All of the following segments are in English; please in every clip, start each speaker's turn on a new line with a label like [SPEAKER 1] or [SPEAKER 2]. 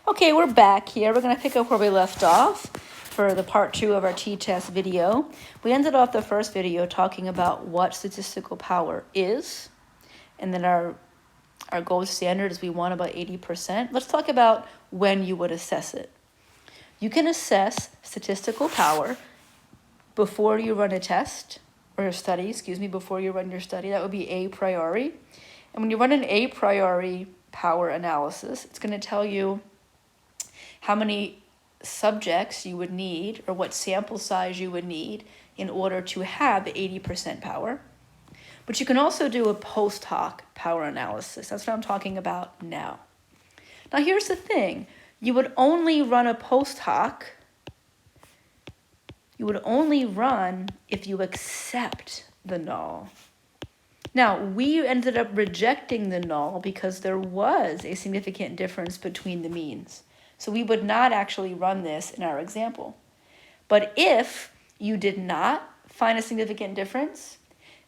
[SPEAKER 1] Okay, we're back here. We're going to pick up where we left off for the part 2 of our t-test video. We ended off the first video talking about what statistical power is, and then our gold standard is we want about 80%. Let's talk about when you would assess it. You can assess statistical power before you run a test, or study, before you run your study. That would be a priori. And when you run an a priori power analysis, it's going to tell you how many subjects you would need or what sample size you would need in order to have 80% power. But you can also do a post hoc power analysis. That's what I'm talking about now. Now here's the thing. You would only run a post hoc. You would only run if you accept the null. Now, we ended up rejecting the null because there was a significant difference between the means. So we would not actually run this in our example. But if you did not find a significant difference,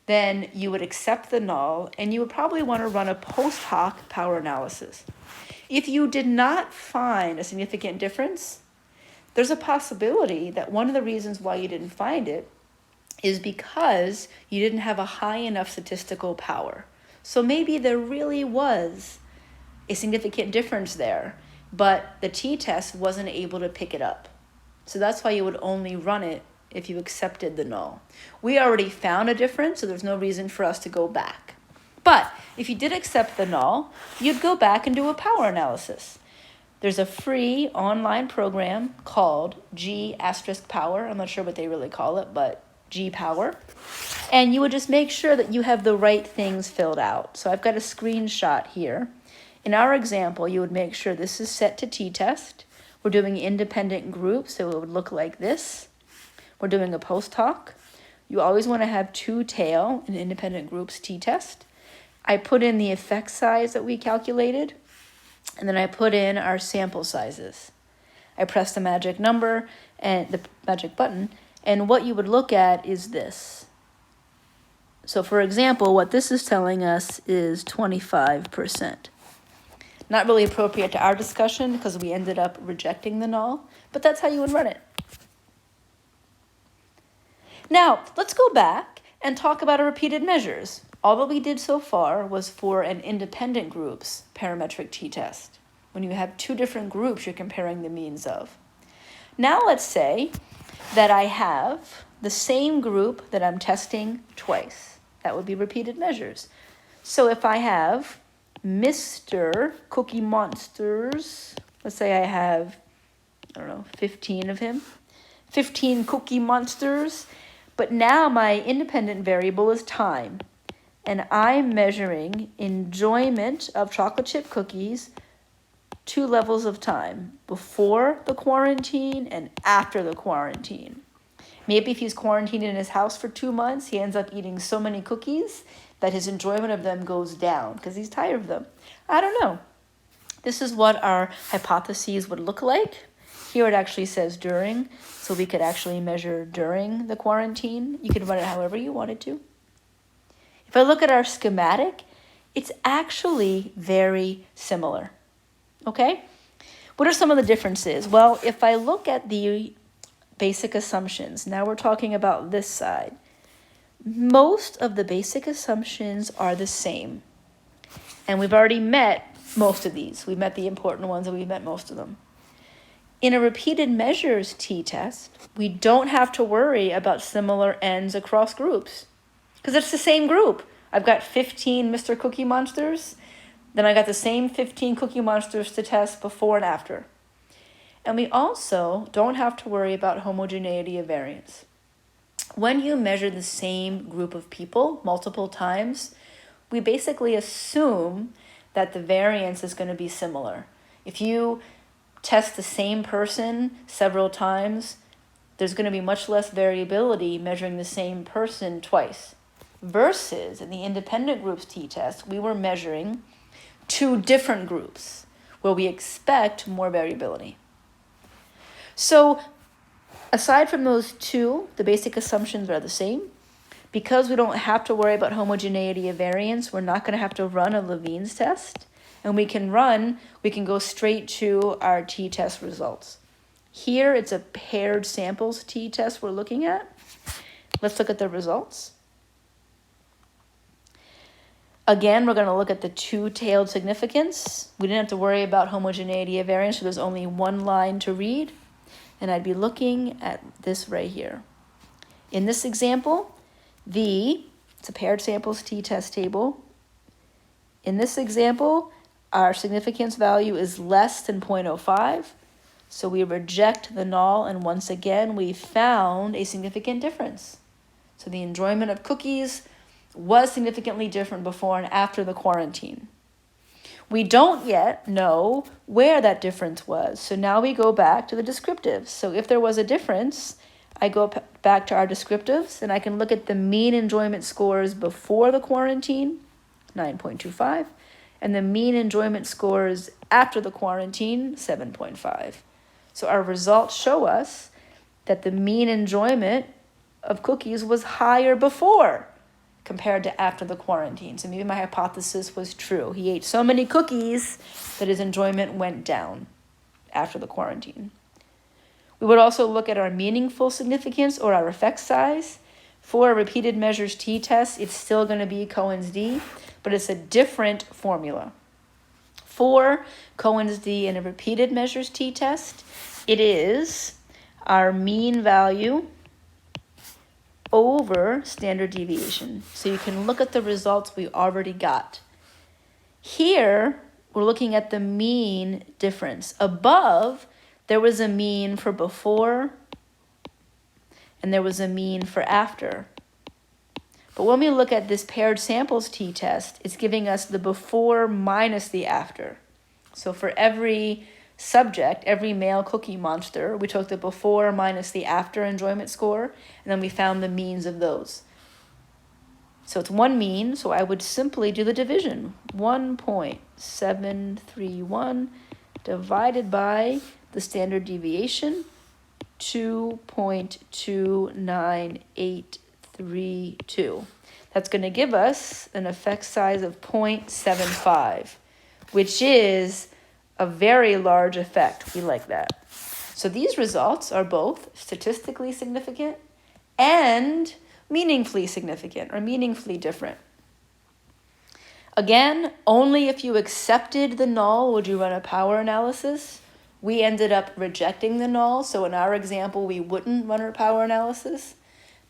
[SPEAKER 1] then you would accept the null and you would probably want to run a post hoc power analysis. If you did not find a significant difference, there's a possibility that one of the reasons why you didn't find it is because you didn't have a high enough statistical power. So maybe there really was a significant difference there, but the t-test wasn't able to pick it up. So that's why you would only run it if you accepted the null. We already found a difference, so there's no reason for us to go back. But if you did accept the null, you'd go back and do a power analysis. There's a free online program called G*Power. I'm not sure what they really call it, but G-Power. And you would just make sure that you have the right things filled out. So I've got a screenshot here. In our example, you would make sure this is set to t-test. We're doing independent groups, so it would look like this. We're doing a post hoc. You always want to have two tail in independent groups t-test. I put in the effect size that we calculated, and then I put in our sample sizes. I press the magic number and the magic button, and what you would look at is this. So for example, what this is telling us is 25%. Not really appropriate to our discussion because we ended up rejecting the null, but that's how you would run it. Now, let's go back and talk about our repeated measures. All that we did so far was for an independent group's parametric t-test, when you have two different groups you're comparing the means of. Now let's say that I have the same group that I'm testing twice. That would be repeated measures. So if I have Mr. Cookie Monsters, let's say I have, 15 of him, 15 Cookie Monsters, but now my independent variable is time, and I'm measuring enjoyment of chocolate chip cookies 2 levels of time, before the quarantine and after the quarantine. Maybe if he's quarantined in his house for 2 months, he ends up eating so many cookies that his enjoyment of them goes down because he's tired of them. I don't know. This is what our hypotheses would look like. Here it actually says during, so we could actually measure during the quarantine. You could run it however you wanted to. If I look at our schematic, it's actually very similar. Okay? What are some of the differences? Well, if I look at the basic assumptions, now we're talking about this side. Most of the basic assumptions are the same. And we've already met most of these. We met the important ones and we met most of them. In a repeated measures t-test, we don't have to worry about similar ends across groups because it's the same group. I've got 15 Mr. Cookie Monsters. Then I got the same 15 Cookie Monsters to test before and after. And we also don't have to worry about homogeneity of variance. When you measure the same group of people multiple times, we basically assume that the variance is going to be similar. If you test the same person several times, there's going to be much less variability measuring the same person twice. Versus in the independent groups t-test, we were measuring 2 different groups where we expect more variability. So aside from those 2, the basic assumptions are the same. Because we don't have to worry about homogeneity of variance, we're not going to have to run a Levene's test. and we can go straight to our t-test results. Here it's a paired samples t-test we're looking at. Let's look at the results. Again, we're going to look at the two-tailed significance. We didn't have to worry about homogeneity of variance, so there's only one line to read. And I'd be looking at this right here. In this example, it's a paired samples t-test table. In this example, our significance value is less than 0.05. So we reject the null, and once again, we found a significant difference. So the enjoyment of cookies was significantly different before and after the quarantine. We don't yet know where that difference was. So now we go back to the descriptives. So if there was a difference, I go back to our descriptives and I can look at the mean enjoyment scores before the quarantine, 9.25, and the mean enjoyment scores after the quarantine, 7.5. So our results show us that the mean enjoyment of cookies was higher before compared to after the quarantine. So maybe my hypothesis was true. He ate so many cookies that his enjoyment went down after the quarantine. We would also look at our meaningful significance or our effect size. For a repeated measures t-test, it's still going to be Cohen's d, but it's a different formula. For Cohen's d in a repeated measures t-test, it is our mean value over standard deviation. So you can look at the results we already got. Here, we're looking at the mean difference. Above, there was a mean for before, and there was a mean for after. But when we look at this paired samples t-test, it's giving us the before minus the after. So for every subject, every male Cookie Monster, we took the before minus the after enjoyment score, and then we found the means of those. So it's one mean, so I would simply do the division. 1.731 divided by the standard deviation, 2.29832. That's going to give us an effect size of 0.75, which is a very large effect. We like that. So these results are both statistically significant and meaningfully significant or meaningfully different. Again, only if you accepted the null would you run a power analysis. We ended up rejecting the null, so in our example, we wouldn't run a power analysis.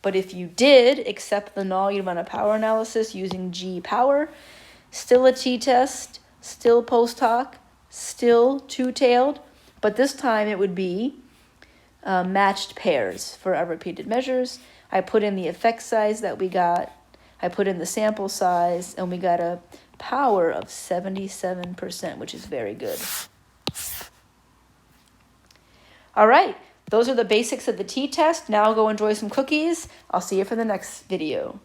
[SPEAKER 1] But if you did accept the null, you'd run a power analysis using G power. Still a t-test, still post hoc, still two-tailed, but this time it would be matched pairs for our repeated measures. I put in the effect size that we got, I put in the sample size, and we got a power of 77%, which is very good. All right, those are the basics of the t-test. Now go enjoy some cookies. I'll see you for the next video.